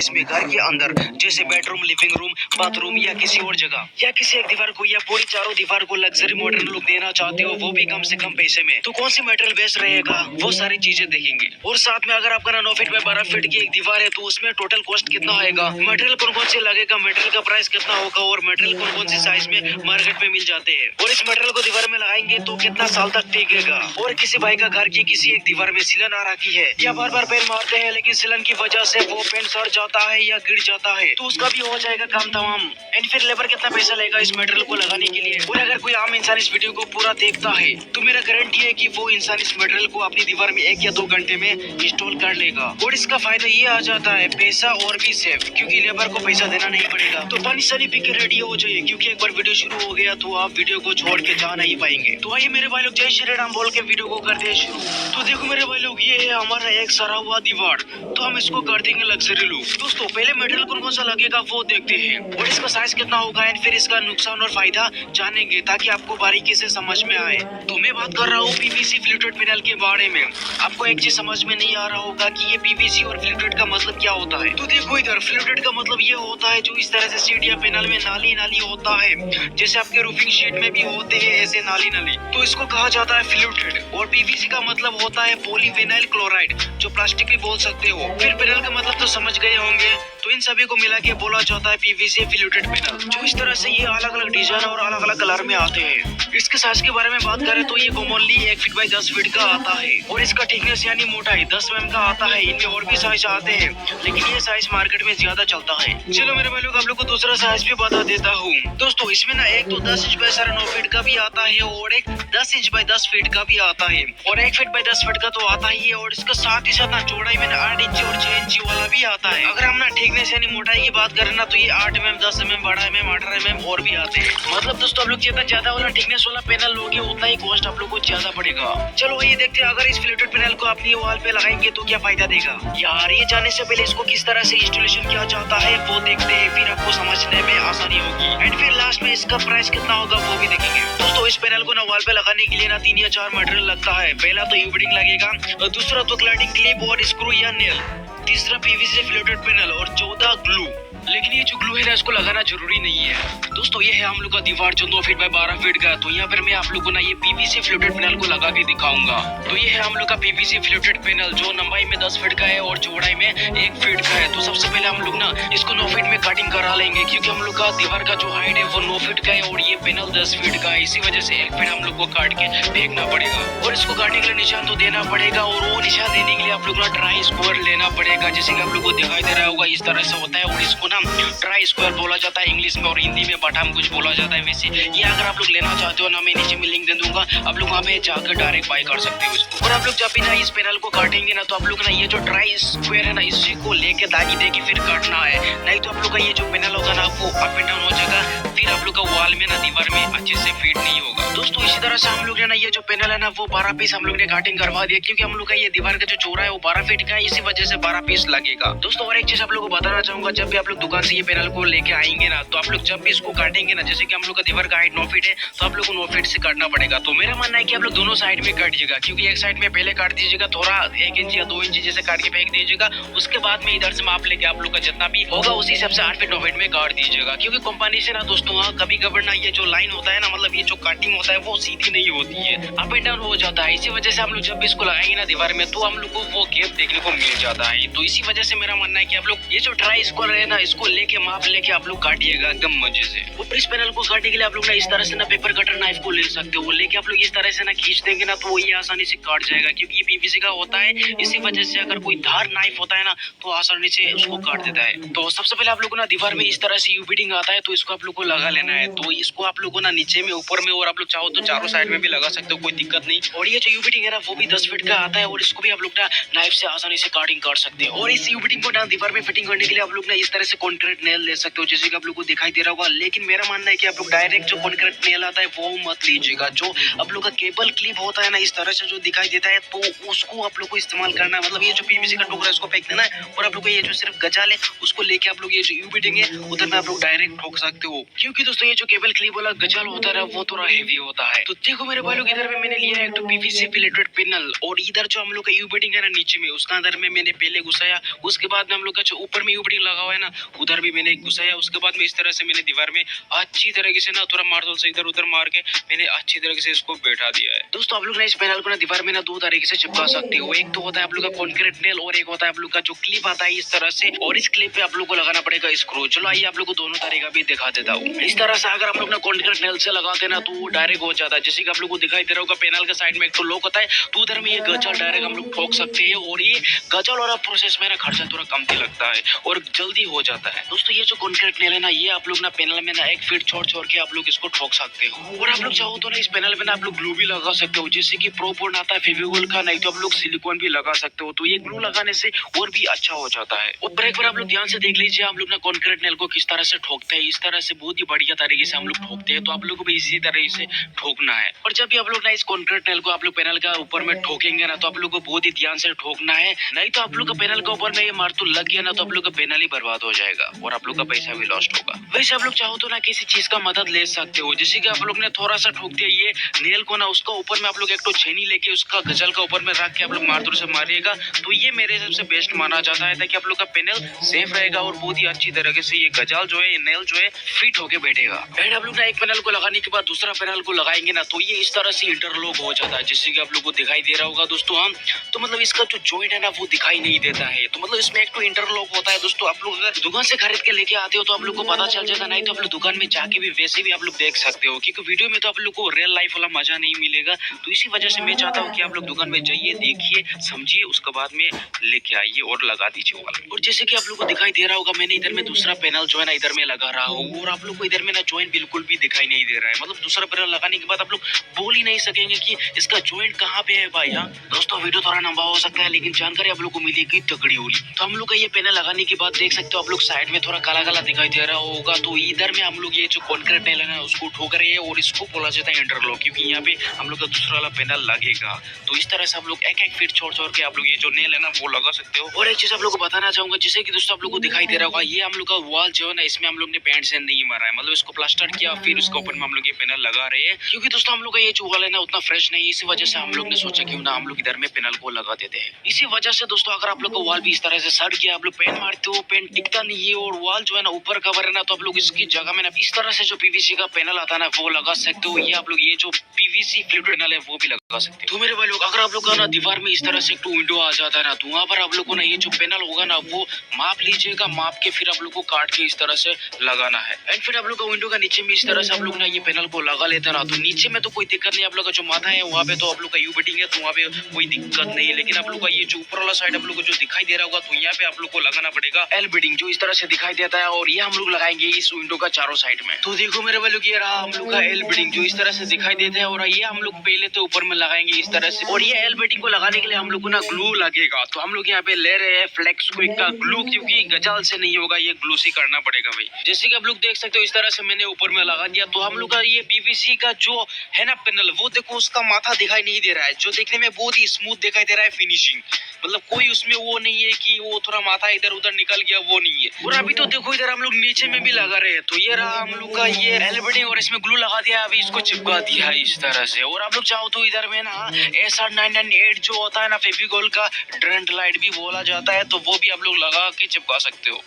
इसमें घर के अंदर जैसे बेडरूम, लिविंग रूम, बाथरूम या किसी और जगह या किसी एक दीवार को या पूरी चारों दीवार को लग्जरी मॉडर्न लुक देना चाहते हो, वो भी कम से कम पैसे में, तो कौन सी मटेरियल बेस्ट रहेगा वो सारी चीजें देखेंगे। और साथ में अगर आपका 9 फीट में 12 फीट की एक दीवार है तो उसमें टोटल कॉस्ट कितना आएगा, मटेरियल कौन कौन से लगेगा, मटेरियल का प्राइस कितना होगा और मटेरियल कौन कौन से साइज में मार्केट में मिल जाते हैं, और इस मटेरियल को दीवार में लगाएंगे तो कितना साल तक टिकेगा। और किसी भाई का घर की किसी एक दीवार में सिलन आ रखी है या बार बार पेन मारते हैं लेकिन सिलन की वजह से वो पेन सड़ जाता है या गिर जाता है, तो उसका भी हो जाएगा काम तमाम। एंड फिर लेबर कितना पैसा लेगा इस मटेरियल को लगाने के लिए। और अगर कोई आम इंसान इस वीडियो को पूरा देखता है तो मेरा गारंटी है कि वो इंसान इस मटेरियल को अपनी दीवार में 1 या 2 घंटे में इंस्टॉल कर लेगा। और इसका फायदा ये आ जाता है पैसा और भी सेफ, क्योंकि लेबर को पैसा देना नहीं पड़ेगा। तो पानी सानी पी के रेडी हो जाइए, क्योंकि एक बार वीडियो शुरू हो गया तो आप वीडियो को छोड़ के जा नहीं पाएंगे। तो आइए मेरे भाई लोग, जय श्री राम बोल के वीडियो को करते हैं शुरू। तो देखो मेरे भाई लोग, ये है हमारा एक सड़ा हुआ दीवार, तो हम इसको कर देंगे लग्जरी लुक। दोस्तों पहले मटेरियल कौन कौन सा लगेगा वो देखते हैं और इसका साइज कितना होगा एंड फिर इसका नुकसान और फायदा जानेंगे ताकि आपको बारीकी से समझ में आए। तो मैं बात कर रहा हूँ पीवीसी फ्लूटेड पैनल के बारे में। आपको एक चीज समझ में नहीं आ रहा होगा कि ये पीवीसी और फ्लूटेड का मतलब क्या होता है। तो देखो इधर, फ्लूटेड का मतलब ये होता है जो इस तरह से सीट या पैनल में नाली नाली होता है, जैसे आपके रूफिंग शीट में भी होते हैं ऐसे नाली नाली, तो इसको कहा जाता है फ्लूटेड। और पीवीसी का मतलब होता है पॉलीविनाइल क्लोराइड, जो प्लास्टिक भी बोल सकते हो। फिर पैनल का मतलब तो समझ गए होंगे, तो इन सभी को मिला के बोला जाता है पीवीसी फ्लूटेड पैनल। जो इस तरह से ये अलग अलग डिजाइन और अलग अलग कलर में आते हैं। इसके साइज के बारे में बात करें तो ये कॉमनली 1 फीट बाई 10 फीट का आता है और इसका थिकनेस यानी मोटाई 10 mm का आता है। इनमें और भी साइज आते हैं लेकिन ये साइज मार्केट में ज्यादा चलता है। चलो मेरे भाई लोग, आप लोग को दूसरा साइज भी बता देता हूँ। दोस्तों इसमें ना एक तो 10 इंच बाई 9.5 फीट का भी आता है और एक 10 इंच बाई 10 फीट का भी आता है और 1 फीट बाई 10 फीट का तो आता ही है। और इसका साथ ही साथ ना चौड़ाई में 8 इंच और 6 इंच वाला भी आता है। अगर हम ना थिकनेस यानी मोटाई की बात करें ना तो ये 8 mm, 10 mm, 12 mm, 18 mm और भी आते हैं। मतलब दोस्तों आप लोग जितना ज्यादा वाला थिकनेस वाला पैनल लोगे उतना ही कॉस्ट आप लोग को ज्यादा पड़ेगा। चलो ये देखते हैं अगर इस फ्लूटेड पैनल को अपनी वॉल पे लगाएंगे तो क्या फायदा देगा। यार ये जाने से पहले इसको किस तरह से इंस्टॉलेशन किया जाता है वो देखते हैं, फिर आपको समझने में आसानी होगी। एंड फिर लास्ट में इसका प्राइस कितना होगा वो भी देखेंगे। दोस्तों इस पैनल को ना वॉल पे लगाने के लिए ना 3 या 4 मटेरियल लगता है। पहला तो यूबिडिंग लगेगा, दूसरा तो क्लैडिंग क्लिप और स्क्रू या नेल, तीसरा पीवीसी फ्लूटेड पैनल और चौथा ग्लू। लेकिन ये जो ग्लू है ना इसको लगाना जरूरी नहीं है। दोस्तों ये है हम लोग का दीवार जो 9 फीट बाय 12 फीट का, तो यहाँ पर मैं आप लोगों को ना ये पीवीसी फ्लूटेड पैनल को लगा के दिखाऊंगा। तो ये है हम लोग का पीवीसी फ्लूटेड पैनल जो लंबाई में 10 फीट का है और चौड़ाई में 1 फीट का है। तो सबसे पहले हम लोग ना इसको 9 फीट में कटिंग करा लेंगे, क्योंकि हम लोग का दीवार का जो हाइट है वो 9 फीट का है और ये पैनल 10 फीट का है। इसी वजह से 1 फीट हम लोग को काट के फेंकना पड़ेगा और इसको काटने के लिए निशान तो देना पड़ेगा। और वो निशान देने के लिए आप लोग ना ट्राई स्क्वायर लेना पड़ेगा, जैसे कि आप लोग को दिखाई दे रहा होगा इस तरह से होता है। और इसको ना ट्राई स्क्वायर बोला जाता है इंग्लिश में और हिंदी में बटाम कुछ बोला जाता है। वैसे ये अगर आप लोग लेना चाहते हो ना, मैं नीचे में लिंक दे दूंगा, आप लोग वहाँ पे जाकर डायरेक्ट बाय कर सकते हो इसको। और आप लोग जब भी ना इस पैनल को काटेंगे ना तो आप लोग ना ये जो ट्राई स्क्वायर है ना इसी को लेके दागी दे के फिर काटना है, नहीं तो आप लोग का ये जो पैनल होगा ना वो अप एंड डाउन हो जाएगा, फिर आप लोग का वॉल में ना दीवार में अच्छे से फिट नहीं होगा। दोस्तों इसी तरह से हम लोग ना ये जो पैनल है ना वो 12 पीस हम लोग ने काटिंग करवा दिया, क्योंकि हम लोग का ये दीवार का जो चौड़ा है वो 12 फीट का है, इसी वजह से 12 पीस लगेगा। दोस्तों और एक चीज आप लोग को बताना चाहूंगा, जब भी आप लोग दुकान से ये पैनल को लेके आएंगे ना तो आप लोग जब भी इसको काटेंगे ना, जैसे कि हम लोग का दीवार का हाइट 9 फीट है तो आप लोग को 9 फीट से काटना पड़ेगा। तो मेरा मानना है कि आप लोग दोनों साइड में काटिएगा, क्योंकि एक साइड में पहले काट दीजिएगा थोड़ा 1 इंच या 2 इंच जैसे काट के फेंक दीजिएगा, उसके बाद में इधर से माप लेके आप लोग का जितना भी होगा उसी हिसाब से 8 फीट 9 फीट में काट दीजिएगा। क्योंकि कंपनी से ना दोस्तों कभी कभी ना ये जो लाइन होता है ना, मतलब ये जो कटिंग होता है वो सीधी नहीं होती है, अप एंड डाउन हो जाता है। इसी वजह से हम लोग जब भी इसको लगाएंगे ना दीवार में तो हम लोग को वो गैप देखने को मिल जाता है। तो इसी वजह से मेरा मानना है कि आप लोग ये जो ट्राई स्क्वायर है ना इसको लेके माप लेके आप लोग काटिएगा एकदम मजे से। ऊपर इस पैनल को काटने के लिए आप लोग ना इस तरह से ना पेपर कटर नाइफ को ले सकते हो, लेके आप लोग इस तरह से ना खींच देंगे ना तो ये आसानी से काट जाएगा, क्योंकि ये पीवीसी का होता है। इसी वजह से अगर कोई धार नाइफ होता है ना तो आसानी से उसको काट देता है। तो सबसे पहले आप लोग को ना दीवार में इस तरह से यूबिडिंग आता है तो इसको आप लोग को लगा लेना है। तो इसको आप लोग को ना नीचे में ऊपर में और आप लोग चाहो तो चारों साइड में भी लगा सकते हो, कोई दिक्कत नहीं। और ये जो यूबिडिंग है ना वो भी 10 फीट का आता है और इसको भी आप लोग ना नाइफ से आसानी से काटिंग कर सकते हो। और इस यूबिडिंग को ना दीवार में फिटिंग करने के लिए आप लोग ना इस तरह से कॉन्क्रीट नेल ले सकते हो, जैसे कि आप लोग को दिखाई दे रहा होगा। लेकिन मेरा मानना है कि आप लोग डायरेक्ट जो कॉन्क्रीट नेल आता है वो मत लीजिएगा। जो आप लोग का केबल क्लिप होता है ना इस तरह से जो दिखाई देता है तो उसको आप लोग को इस्तेमाल करना है। मतलब ये जो पीवीसी का टुकड़ा है उसको फेंक देना है और आप लोग को ये जो सिर्फ गजाल है उसको लेके आप लोग ये जो यूबिडिंग है उधर में आप लोग डायरेक्ट ठोक सकते हो, क्योंकि दोस्तों ये जो केबल क्लिप वाला गजाल होता है वो थोड़ा हेवी होता है। तो देखो मेरे भाई लोग, इधर में मैंने लिया है एक तो पीवीसी फिलेटेड पैनल और इधर जो हम लोग का यूबिडिंग है ना नीचे में उसका अंदर में मैंने पहले घुसाया, उसके बाद में हम लोग का जो ऊपर में यूबड़ी लगा हुआ है ना, उधर भी मैंने घुसाया। उसके बाद में इस तरह से मैंने दीवार में अच्छी तरीके से ना थोड़ा मार्बल से इधर उधर मार के मैंने अच्छी तरीके से इसको बैठा दिया है। दोस्तों आप लोग ना इस पैनल को ना दीवार में ना दो तरीके से चिपका सकते हो। एक तो होता है आप लोग का कॉन्क्रीट नेल और एक होता है आप लोग का जो क्लिप आता है इस तरह से, और इस क्लिप पे आप लोग को लगाना पड़ेगा स्क्रू। चलो आइए आप लोग को दोनों तरीका भी दिखा देता हूँ। इस तरह से अगर आप लोग ना कॉन्क्रीट नेल से लगाते ना तो डायरेक्ट हो जाता है। जैसे कि आप लोग को दिखाई दे रहा होगा पैनल के साइड में एक तो लॉक होता है, तो उधर में ये गजल डायरेक्ट हम लोग ठोक सकते हैं, और ये गजल और प्रोसेस में ना खर्चा थोड़ा कम लगता है और जल्दी हो जाता है। दोस्तों ये जो कॉन्क्रीट नेल है ना, ये आप लोग ना पैनल में ना 1 फीट छोड़ के आप लोग इसको ठोक सकते हो। और आप लोग चाहो तो ना इस पैनल में ना आप लोग ग्लू भी लगा सकते हो, जैसे कि प्रोपोन आता है फेविकोल का, नहीं तो आप लोग सिलिकॉन भी लगा सकते हो। तो ये ग्लू लगाने से और भी अच्छा हो जाता है। और एक बार आप लोग ध्यान से देख लीजिए हम लोग ना कॉन्क्रीट नेल को किस तरह से ठोकते हैं। इस तरह से बहुत ही बढ़िया तरीके से हम लोग ठोकते हैं, तो आप लोग को भी इसी तरह से ठोकना है। और जब भी आप लोग ना इस कॉन्क्रीट नेल को आप लोग पैनल का ऊपर में ठोकेंगे ना, तो आप लोग को बहुत ही ध्यान से ठोकना है, नहीं तो आप लोग का पैनल के ऊपर में ये मारतूल लग गया ना, तो आप लोग का पैनल ही बर्बाद हो जाएगा और आप लोग का पैसा भी लॉस्ट होगा। वैसे आप लोग चाहो तो ना किसी चीज का मदद ले सकते हो, जैसे कि आप लोग ने थोड़ा सा ठोक दिया ये नेल को ना, उसका ऊपर में आप लोग एक तो छेनी लेके उसका गजल का ऊपर में रख के आप लोग मारतूल से मारिएगा, तो ये मेरे हिसाब से बेस्ट माना जाता है, ताकि आप लोग का पैनल सेफ रहेगा और बहुत ही अच्छी तरीके से ये गजल जो है, ये नेल जो है फिट होके बैठेगा। एंड आप लोग ना एक पैनल को लगाने के बाद दूसरा पैनल को लगाएंगे ना, तो ये इस तरह से इंटरलॉक हो जाता है, जैसे कि आप लोग को दिखाई दे रहा होगा दोस्तों। हम तो मतलब इसका जो जॉइंट है ना वो दिखाई नहीं देता है, तो मतलब इसमें एक तो इंटरलॉक होता है दोस्तों। आप लोग अगर दुकान से खरीद के लेके आते हो तो आप लोग को पता चल जाएगा, नहीं तो आप लोग दुकान में जाके भी वैसे भी आप लोग देख सकते हो, क्योंकि वीडियो में तो आप लोग को रियल लाइफ वाला मजा नहीं मिलेगा। तो इसी वजह से मैं चाहता हूँ कि आप लोग दुकान में जाइए, देखिए, समझिए, उसके बाद में लेके आइए और लगा दीजिए वाला। और जैसे कि आप लोग को दिखाई दे रहा होगा, मैंने इधर में दूसरा पैनल जो है ना इधर में लगा रहा हूँ, और आप लोग को इधर में ना जॉइंट बिल्कुल भी दिखाई नहीं दे रहा है। मतलब दूसरा पैनल लगाने के बाद आप लोग बोल ही नहीं सकेंगे कि इसका जॉइंट कहाँ पे है भाई। हाँ दोस्तों वीडियो थोड़ा लंबा हो सकता है, लेकिन जानकारी आप लोग को मिलेगी तगड़ी होगी। तो हम लोग का ये पैनल लगाने के बाद देख सकते हो आप लोग साइड में थोड़ा काला काला दिखाई दे रहा होगा, तो इधर में हम लोग ये जो कॉन्क्रीट नेल है ना उसको ठोक रहे हैं, और इसको बोला जाता है इंटरलॉक, क्योंकि यहाँ पे हम लोग का दूसरा वाला पैनल लगेगा। तो इस तरह से आप लोग एक फीट छोड़ के आप लोग ये जो नेल है ना वो लगा सकते हो। और एक चीज आप लोग को बताना चाहूंगा, जैसे कि दोस्तों आप लोग को दिखाई दे रहा होगा, ये हम लोग का वॉल जो है ना, इसमें हम लोग ने पेंट से नहीं मारा है, मतलब इसको प्लास्टर किया, फिर उसके ऊपर में हम लोग ये पैनल लगा रहे हैं, क्योंकि दोस्तों हम लोग का ये जो वॉल है ना उतना फ्रेश नहीं है। इसी वजह से हम लोग ने सोचा क्यों ना हम लोग इधर में पैनल को लगा देते हैं। इसी वजह से दोस्तों अगर आप लोग का वॉल भी इस तरह से सड़ गया, आप लोग पेंट मारते हो, पेंट टिकता नहीं है, और वॉल जो है ना ऊपर कवर है ना, तो आप लोग इसकी जगह में ना इस तरह से जो पीवीसी का पैनल आता है ना वो लगा सकते हो। ये आप लोग ये जो पीवीसी फ्लूइड पैनल है वो भी लगा सकते हो। तो मेरे भाई लोग अगर आप लोग का ना दीवार में इस तरह से एक विंडो आ जाता है ना, तो वहाँ पर आप लोग को ना ये जो पैनल होगा ना वो माप लीजिएगा, माप के फिर आप लोग को काट के इस तरह से लगाना है। एंड फिर आप लोग का विंडो का नीचे में इस तरह से आप लोग ना ये पैनल को लगा लेते हैं ना, तो नीचे में तो कोई दिक्कत नहीं। आप लोग का जो माथा है वहाँ पे तो आप लोग का यू बेडिंग है, तो वहाँ पे कोई दिक्कत नहीं है। लेकिन आप लोग का ये जो ऊपर वाला साइड आप लोग को जो दिखाई दे रहा होगा, तो यहाँ पे आप लोग को लगाना पड़ेगा एल बेडिंग, जो इस तरह से दिखाई देता है, और ये हम लोग लगाएंगे इस विंडो का चारों साइड में। तो देखो मेरे भाई लोग ये रहा हम लोग का एल बेडिंग जो इस तरह से दिखाई देता है, और ये हम लोग पहले तो ऊपर में लगाएंगे इस तरह से। और ये एल बेडिंग को लगाने के लिए हम लोग को ना ग्लू लगेगा, तो हम लोग यहाँ पे ले रहे हैं फ्लेक्स क्विक का ग्लू, क्योंकि गजाल से नहीं होगा, ये ग्लू से करना पड़ेगा भाई। जैसे कि आप लोग देख सकते हो इस तरह से मैंने ऊपर में लगा दिया। तो हम लोग का ये पीवीसी का जो है ना पैनल, वो देखो उसका माथा दिखाई नहीं दे रहा है, जो देखने में बहुत ही स्मूथ दिखाई दे रहा है फिनिशिंग, मतलब कोई उसमें वो नहीं है कि वो थोड़ा माथा इधर उधर निकल गया, वो नहीं है। और अभी तो देखो इधर हम लोग नीचे में भी लगा रहे हैं, तो ये रहा हम लोग का ये एल बेडिंग, और इसमें ग्लू लगा दिया, अभी इसको चिपका दिया इस तरह से। और आप लोग चाहो तो इधर में ना SR998 जो होता है ना फेविकोल का ड्रंट लाइट भी बोला जाता है, तो वो भी आप लोग लगा के चिपका सकते हो।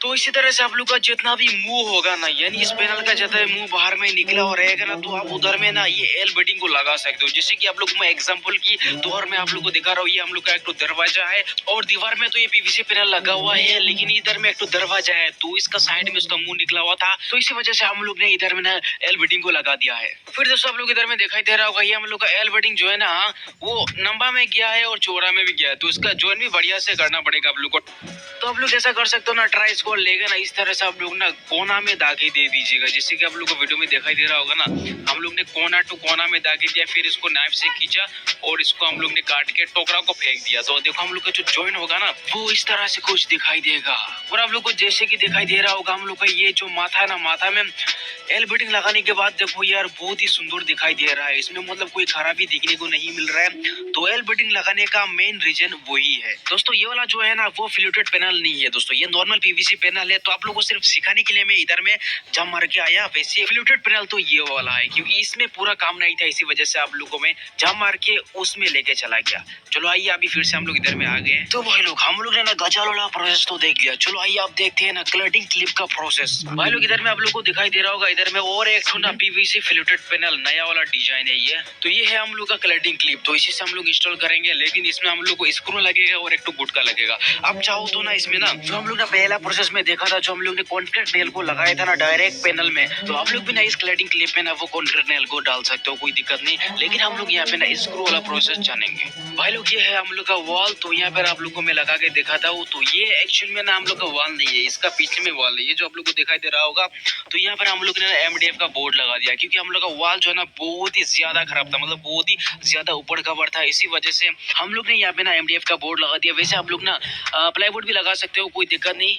तो इसी तरह से आप लोग का जितना भी मुंह होगा ना, यानी इस पैनल का जितना मुंह बाहर में निकला और रहेगा ना, तो आप उधर में ना ये एल बेडिंग को लगा सकते हो। जैसे कि आप लोग मैं एग्जांपल की तौर में आप लोग को दिखा रहा हूँ, ये हम लोग का एक तो दरवाजा है, और दीवार में तो ये पीवीसी पैनल लगा हुआ है, लेकिन इधर में एक तो दरवाजा है, तो इसका साइड में उसका मुंह निकला हुआ था, तो इसी वजह से हम लोग ने इधर में ना एल बेडिंग को लगा दिया है। फिर दोस्तों आप लोग इधर में दिखाई दे रहा होगा, ये हम लोग का एल बेडिंग जो है ना वो लंबा में गया है और चौड़ा में भी गया है, तो इसका जॉइन भी बढ़िया से करना पड़ेगा आप लोग को। तो आप लोग ऐसा कर सकते हो ना, ट्राई इसको लेके ना इस तरह से आप लोग ना कोना में दागे दे दीजिएगा, जैसे कि आप लोग को वीडियो में दिखाई दे रहा होगा ना, हम लोग ने कोना टू कोना में दागे दिया, फिर इसको नाइफ से खींचा और इसको हम लोग ने काट के टोकरा को फेंक दिया। तो देखो हम लोग का जो जॉइन होगा ना वो इस तरह से कुछ दिखाई देगा। और आप लोग को जैसे कि दिखाई दे रहा होगा, हम लोग का ये जो माथा है ना, माथा में एल बेडिंग लगाने के बाद देखो यार बहुत ही सुंदर दिखाई दे रहा है, इसमें मतलब कोई खराबी भी देखने को नहीं मिल रहा है। तो ऑयल बटिंग लगाने का मेन रीजन वही है दोस्तों। ये वाला जो है ना वो फ्लूटेड पैनल नहीं है दोस्तों, ये नॉर्मल पीवीसी पैनल है। तो आप लोगों को सिर्फ सिखाने के लिए मैं इधर में जम मार के आया। वैसे फ्लूटेड पैनल तो ये वाला है, क्योंकि इसमें पूरा काम नहीं था, इसी वजह से आप लोगों में जम मार के उसमें लेके चला गया। चलो आइए अभी फिर से हम लोग इधर में आ गए। तो भाई लोग हम लोग ने ना गजाल वाला प्रोसेस तो देख लिया। चलो आइए आप देखते हैं ना क्लडिंग क्लिप का प्रोसेस। भाई लोग इधर में आप लोग को दिखाई दे रहा होगा, इधर में और एक ना पीवीसी फ्लूटेड पैनल नया वाला डिजाइन है ये। तो ये है हम लोग का क्लडिंग क्लिप, तो इसी से हम लोग इंस्टॉल करेंगे। लेकिन इसमें हम लोग को स्क्रू लगेगा और एक तो गुटका लगेगा। आप चाहो तो ना इसमें ना जो हम लोग ना पहला प्रोसेस में देखा था, जो हम लोग ने कॉन्क्रीट नेल को लगाया था ना डायरेक्ट पैनल में, तो आप लोग भी ना इस क्लडिंग क्लिप में ना वो कॉन्क्रीट नेल को डाल सकते हो, कोई दिक्कत नहीं। लेकिन हम लोग यहाँ पे ना स्क्रू वाला प्रोसेस जानेंगे। भाई लोग ये है हम लोग का वॉल, तो यहाँ पर आप लोग को मैं लगा के दिखाता हूँ। तो ये एक्चुअल में ना हम लोग का वॉल नहीं है, इसका पीछे में वॉल है, ये जो आप लोग को दिखाई दे रहा होगा। तो यहाँ पर हम लोग ने एमडीएफ का बोर्ड लगा दिया, क्योंकि हम लोग का वॉल जो है ना बहुत ही ज्यादा खराब था, मतलब बहुत ही ज्यादा ऊपर कवर था। इसी वजह से हम लोग ने यहाँ पे ना एमडीएफ का बोर्ड लगा दिया। वैसे आप लोग ना प्लाईवुड भी लगा सकते हो, कोई दिक्कत नहीं।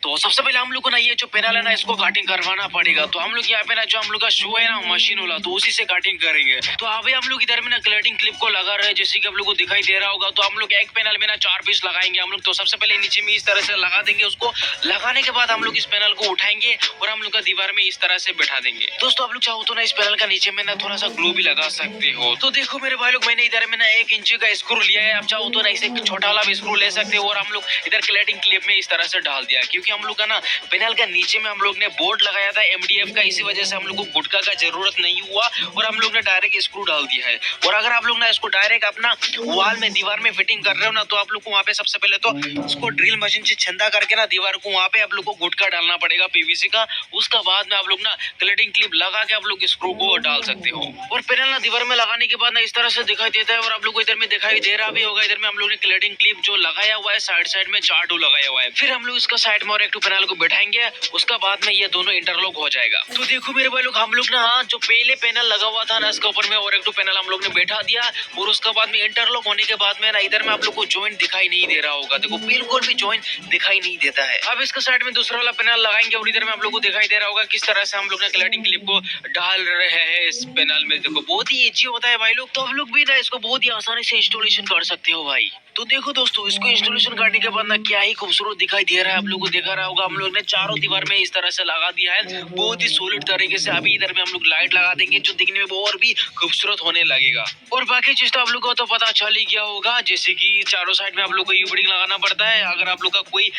तो सबसे पहले हम लोग को ना ये जो पैनल है ना इसको कटिंग करवाना पड़ेगा। तो हम लोग यहाँ पे ना जो हम लोग का शो है ना मशीन वाला, तो उसी से कटिंग करेंगे। तो अभी हम लोग इधर में ना क्लडिंग क्लिप को लगा रहे हैं, जैसे कि आप लोग को दिखाई दे रहा होगा। तो हम लोग एक पैनल में ना 4 पीस लगाएंगे हम लोग। तो सबसे पहले नीचे में इस तरह से लगा देंगे उसको। लगाने के बाद हम लोग इस पैनल को उठाएंगे और हम लोग का दीवार में इस तरह से बैठा देंगे। दोस्तों आप लोग चाहो तो ना इस पैनल का नीचे में ना थोड़ा सा ग्लू भी लगा सकते हो। तो देखो मेरे भाई लोग, मैंने इधर में ना 1 इंच का स्क्रू लिया है। आप चाहो तो ना इसे छोटा वाला भी स्क्रू ले सकते हो। और हम लोग इधर क्लडिंग क्लिप में इस तरह से डाल दिया, क्योंकि हम लोग का ना पैनल का नीचे में हम लोग ने बोर्ड लगाया था एमडीएफ का, इसी वजह से हम लोग को गुटका का जरूरत नहीं हुआ और हम लोग ने डायरेक्ट स्क्रू डाल दिया है। और अगर आप लोग ना इसको डायरेक्ट अपना वॉल में दीवार में फिटिंग कर रहे हो ना, तो आप लोग को वहाँ पे सबसे पहले तो इसको ड्रिल मशीन से छंदा करके ना दीवार को वहाँ पे आप लोग को गुटका डालना पड़ेगा पीवीसी का। उसका बाद में आप लोग ना क्लडिंग क्लिप लगा के आप लोग स्क्रू को डाल सकते हो। और पैनल ना दीवार में लगाने के बाद ना इस तरह से दिखाई देता है। और आप लोग को इधर में दिखाई दे रहा भी होगा, इधर में हम लोग ने क्लडिंग क्लिप जो लगाया हुआ है साइड साइड में 4 टू लगाया हुआ है। फिर हम लोग इसका साइड में और एक पैनल को बैठाएंगे, उसका बाद में ये दोनों इंटरलॉक हो जाएगा। तो देखो मेरे भाई लोग, हम लोग ना जो पहले पैनल लगा हुआ था ना इसके ऊपर में और एक पैनल हम लोग ने बैठा दिया। और उसके बाद में इंटरलॉक होने के बाद में ना इधर में आप लोग को जॉइंट दिखाई नहीं दे रहा होगा। देखो बिल्कुल भी जॉइंट दिखाई नहीं देता है। अब इसके साइड में दूसरा वाला पैनल लगाएंगे और इधर में आप लोग को दिखाई दे रहा होगा किस तरह से हम लोग ने क्लडिंग क्लिप को डाल रहे हैं इस पैनल में। देखो बहुत ही इजी होता है भाई लोग, तो हम लोग भी ना इसको बहुत ही आसानी से इंस्टॉलेशन कर सकते हो भाई। तो देखो दोस्तों, इसको इंस्टॉलेशन करने के बाद ना क्या ही खूबसूरत दिखाई दे रहा है। आप लोगों को दिखा रहा होगा, हम लोग ने चारों दीवार में इस तरह से लगा दिया है बहुत ही सॉलिड तरीके से। अभी इधर में हम लोग लाइट लगा देंगे जो दिखने में और भी खूबसूरत होने लगेगा। और बाकी चीज तो आप लोग को तो पता चल ही गया होगा, जैसे कि चारों साइड में आप लोग को यू बिल्डिंग लगाना पड़ता है। अगर आप लोग का कोई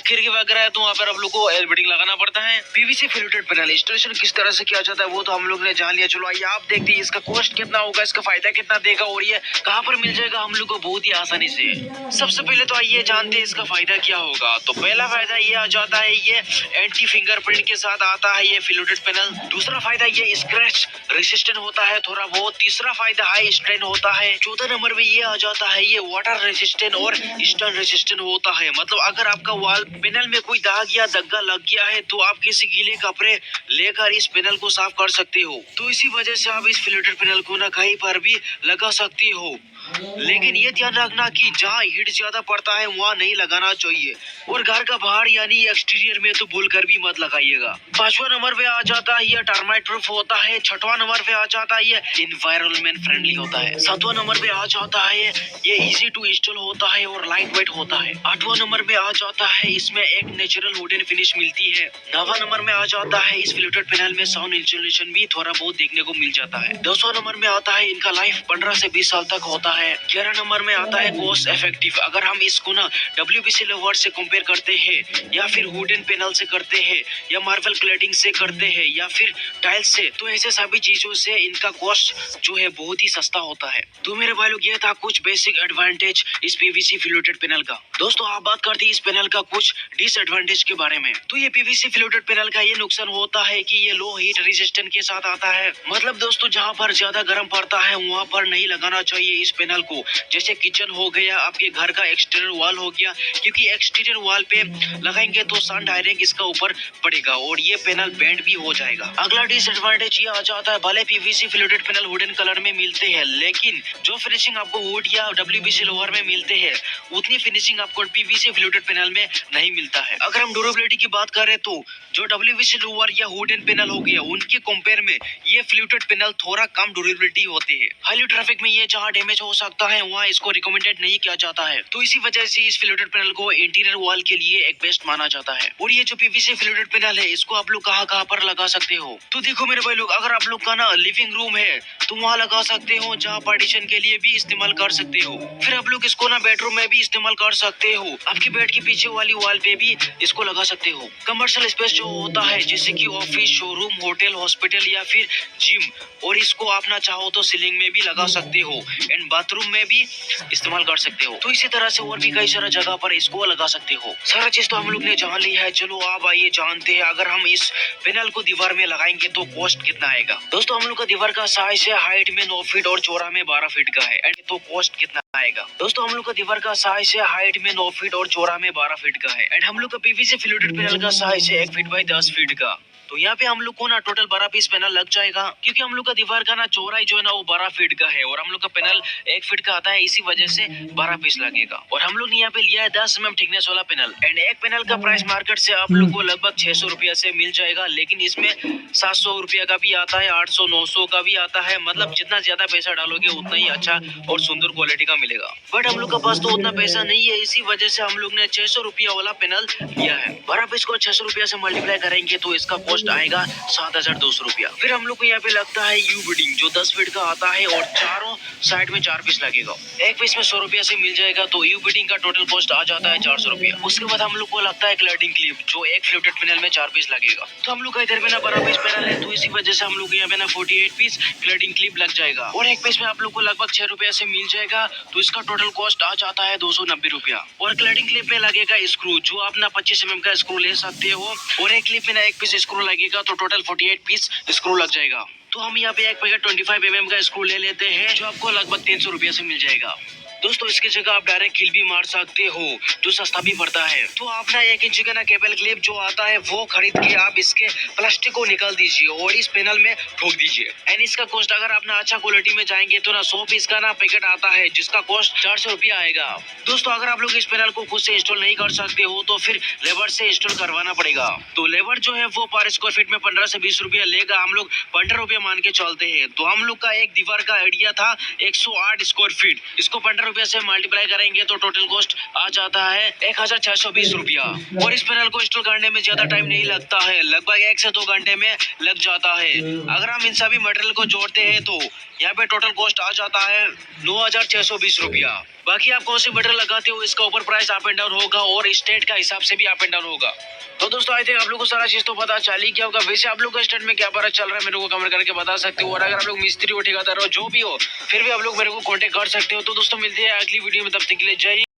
खिड़की वगैरह है तो वहाँ पर आप लोग को एल बिल्डिंग लगाना पड़ता है। पीवीसी फ्लूटेड पैनल इंस्टॉलेशन किस तरह से किया जाता है वो तो हम लोग ने जान लिया। चलो आइए आप देखते हैं इसका कॉस्ट कितना होगा, इसका फायदा कितना देगा और ये कहाँ पर मिल जाएगा हम लोग को बहुत ही आसानी से। सबसे पहले तो आइए जानते हैं इसका फायदा क्या होगा। तो पहला फायदा ये आ जाता है, ये एंटी फिंगरप्रिंट के साथ आता है ये फ्लूटेड पैनल। दूसरा फायदा ये स्क्रैच रेसिस्टेंट होता है थोड़ा बहुत। तीसरा फायदा हाई स्ट्रेन होता है। चौथा नंबर पे ये आ जाता है, ये वाटर रेसिस्टेंट और स्टन रेसिस्टेंट होता है। मतलब अगर आपका वॉल पैनल में कोई दाग या दग्गा लग गया है तो आप किसी गीले कपड़े लेकर इस पैनल को साफ कर सकते हो। तो इसी वजह से आप इस फ्लूटेड पैनल को ना कहीं पर भी लगा सकते हो। लेकिन ये ध्यान रखना कि जहाँ हीट ज्यादा पड़ता है वहाँ नहीं लगाना चाहिए। और घर का बाहर यानी एक्सटीरियर में तो भूल कर भी मत लगाइएगा। 5वां नंबर पे आ जाता है ये टर्माइट प्रूफ होता है। 6वां नंबर पे आ जाता है ये इन्वायरमेंट फ्रेंडली होता है। 7वां नंबर पे आ जाता है ये इजी टू इंस्टॉल होता है और लाइट वेट होता है। 8वां नंबर पे आ जाता है इसमें एक नेचुरल वुडन फिनिश मिलती है। 9वां नंबर में आ जाता है इस फ्लूटेड पैनल में साउंड इंस्टॉलेशन भी थोड़ा बहुत देखने को मिल जाता है। 10वां नंबर में आता है इनका लाइफ 15 से 20 साल तक होता है। 11 नंबर में आता है कॉस्ट इफेक्टिव। अगर हम इसको ना डब्ल्यूपीसी लवर से कंपेयर करते हैं या फिर वुडन पैनल से करते हैं या मार्बल क्लैडिंग से करते हैं या फिर टाइल्स से, तो ऐसे सभी चीजों से इनका कॉस्ट जो है बहुत ही सस्ता होता है। तो मेरे भाई लोग, ये था कुछ बेसिक एडवांटेज इस पीवीसी फ्लूटेड पैनल का। दोस्तों आप बात करते हैं इस पैनल का कुछ डिसएडवांटेज के बारे में। तो ये पीवीसी फ्लूटेड पैनल का ये नुकसान होता है कि ये लो हीट रेजिस्टेंट के साथ आता है। मतलब दोस्तों जहाँ पर ज्यादा गर्म पड़ता है वहाँ पर नहीं लगाना चाहिए इस पैनल पैनल को, जैसे किचन हो गया, आपके घर का एक्सटीरियर वॉल हो गया, क्योंकि एक्सटीरियर वॉल पे लगाएंगे तो सन डायरेक्ट इसका ऊपर पड़ेगा और ये पैनल बेंड भी हो जाएगा। अगला डिसएडवांटेज ये आ जाता है, भले PVC fluted panel wooden colour में मिलते हैं, लेकिन जो फिनिशिंग आपको वुड या डब्ल्यूपीसी लोअर में मिलते हैं उतनी फिनिशिंग आपको पीवीसी फ्लूटेड पैनल में नहीं मिलता है। अगर हम ड्यूरेबिलिटी की बात करें तो जो डब्ल्यूपीसी लोअर या वुडन पैनल हो गया उनके कंपेयर में ये फ्लूटेड पैनल थोड़ा कम ड्यूरेबिलिटी होते हैं। हाईली ट्रैफिक में ये जहां डैमेज हो सकता है वहां इसको रिकमेंडेड नहीं किया जाता है, तो इसी वजह से इस फ्लूटेड पैनल को इंटीरियर वॉल के लिए एक बेस्ट माना जाता है। और ये जो पीवीसी फ्लूटेड पैनल है इसको आप लोग कहां पर लगा सकते हो, तो देखो मेरे भाई लोग, अगर आप लोग का ना लिविंग रूम है तो वहां लगा सकते हो, जहां पार्टीशन के लिए भी इस्तेमाल कर सकते हो। फिर आप लोग इसको ना बेडरूम में भी इस्तेमाल कर सकते हो, आपके बेड के पीछे वाली वॉल पे भी इसको लगा सकते हो। कमर्शियल स्पेस जो होता है जैसे कि ऑफिस, शोरूम, होटल, हॉस्पिटल या फिर जिम, और इसको आप ना चाहो तो सीलिंग में भी लगा सकते हो एंड बाथरूम में भी इस्तेमाल कर सकते हो। तो इसी तरह से और भी कई सारा जगह पर इसको लगा सकते हो। सारा चीज तो हम लोग ने जान लिया है, चलो आप आइए जानते हैं अगर हम इस पैनल को दीवार में लगाएंगे तो कॉस्ट कितना आएगा। दोस्तों हम लोग का दीवार का साइज है हाइट में 9 फीट और चौड़ा में 12 फीट का है, एंड तो कॉस्ट कितना आएगा। दोस्तों हम लोग का दीवार का साइज है हाइट में 9 फीट और चौड़ा में 12 फीट का है, एंड हम लोग का पीवीसी फ्लूटेड पैनल का साइज है 1 फीट बाई 10 फीट का। तो यहाँ पे हम लोग को ना टोटल 12 पीस पैनल लग जाएगा, क्योंकि हम लोग का दीवार का ना चौड़ाई जो है ना वो 12 फीट का है और हम लोग का पैनल 1 फीट का आता है, इसी वजह से 12 पीस लगेगा। और हम लोग ने यहाँ पे लिया है 10 mm थिकनेस वाला पैनल, एंड एक पैनल का प्राइस मार्केट से आप लोग को लगभग 600 रुपया से मिल जाएगा, लेकिन इसमें 700 रुपया का भी आता है, 800 900 का भी आता है, मतलब जितना ज्यादा पैसा डालोगे उतना ही अच्छा और सुंदर क्वालिटी का मिलेगा। बट हम लोग का पास तो उतना पैसा नहीं है, इसी वजह से हम लोग ने 600 रुपया वाला पैनल लिया है। 12 पीस को 600 रुपया से मल्टीप्लाई करेंगे तो इसका कॉस्ट आएगा 7200 रुपया। फिर हम लोग को यहाँ पे लगता है यू बिडिंग जो 10 फीट का आता है और चारों साइड में 4 पीस लगेगा, एक पीस में 100 रुपया से मिल जाएगा, तो यू बिडिंग का टोटल कॉस्ट आ जाता है 400 रुपया। उसके बाद हम लोग को लगता है क्लैडिंग क्लिप जो एक फ्लूटेड पैनल में 4 पीस लगेगा, तो हम लोग का इधर में ना 12 पीस पैनल है, तो इसी वजह से हम लोग यहाँ पे ना 48 पीस क्लैडिंग क्लिप लग जाएगा और एक पीस में आप लोग को लगभग 6 रुपया से मिल जाएगा, तो इसका टोटल कॉस्ट आ जाता है 290 रुपया। और क्लैडिंग क्लिप में लगेगा स्क्रू जो आप ना 25 mm का स्क्रू ले सकते हो, और एक क्लिप में ना एक पीस स्क्रू लगेगा, तो टोटल 48 पीस स्क्रू लग जाएगा। तो हम यहाँ पे एक पैकेट 25 mm का स्क्रू ले लेते हैं जो आपको लगभग 300 रुपया से मिल जाएगा। दोस्तों इसकी जगह आप डायरेक्ट कील भी मार सकते हो जो सस्ता भी पड़ता है, तो आप ना 1 इंच का ना केबल क्लिप जो आता है वो खरीद के आप इसके प्लास्टिक को निकाल दीजिए और इस पैनल में ठोक दीजिए, एंड इसका कॉस्ट अगर आप ना अच्छा क्वालिटी में जाएंगे तो ना 100 पीस का ना पैकेट आता है जिसका कॉस्ट 400 रुपया आएगा। दोस्तों अगर आप लोग इस पैनल को खुद से इंस्टॉल नहीं कर सकते हो तो फिर लेबर से इंस्टॉल करवाना पड़ेगा, तो लेबर जो है वो पर स्क्वायर फीट में 15 से 20 रुपया लेगा, हम लोग 15 रुपया मान के चलते हैं। तो हम लोग का एक दीवार का आइडिया था 108 स्क्वायर फीट, इसको 15 रुपया से मल्टीप्लाई करेंगे तो टोटल कॉस्ट आ जाता है 1620 रुपया। और इस पैनल को इंस्टॉल करने में ज्यादा टाइम नहीं लगता है, लगभग 1 से 2 घंटे में लग जाता है। अगर हम इन सभी मटेरियल को जोड़ते हैं तो यहाँ पे टोटल कॉस्ट आ जाता है 9620 रुपया। बाकी आप कौन सी मटेरियल लगाते हो इसका ऊपर प्राइस अप एंड डाउन होगा और स्टेट का हिसाब से भी अप एंड डाउन होगा। तो दोस्तों आई थिंक आप लोग को सारा चीज तो पता चल ही गया होगा। वैसे आप लोग का स्टेट में क्या पता चल रहा है मेरे को कमेंट करके बता सकते हो, और अगर आप लोग मिस्त्री हो, ठेकेदार हो, जो भी हो, फिर भी आप लोग मेरे को कांटेक्ट कर सकते हो। तो दोस्तों मिलते हैं अगली वीडियो में, तब तक के लिए जय हिंद।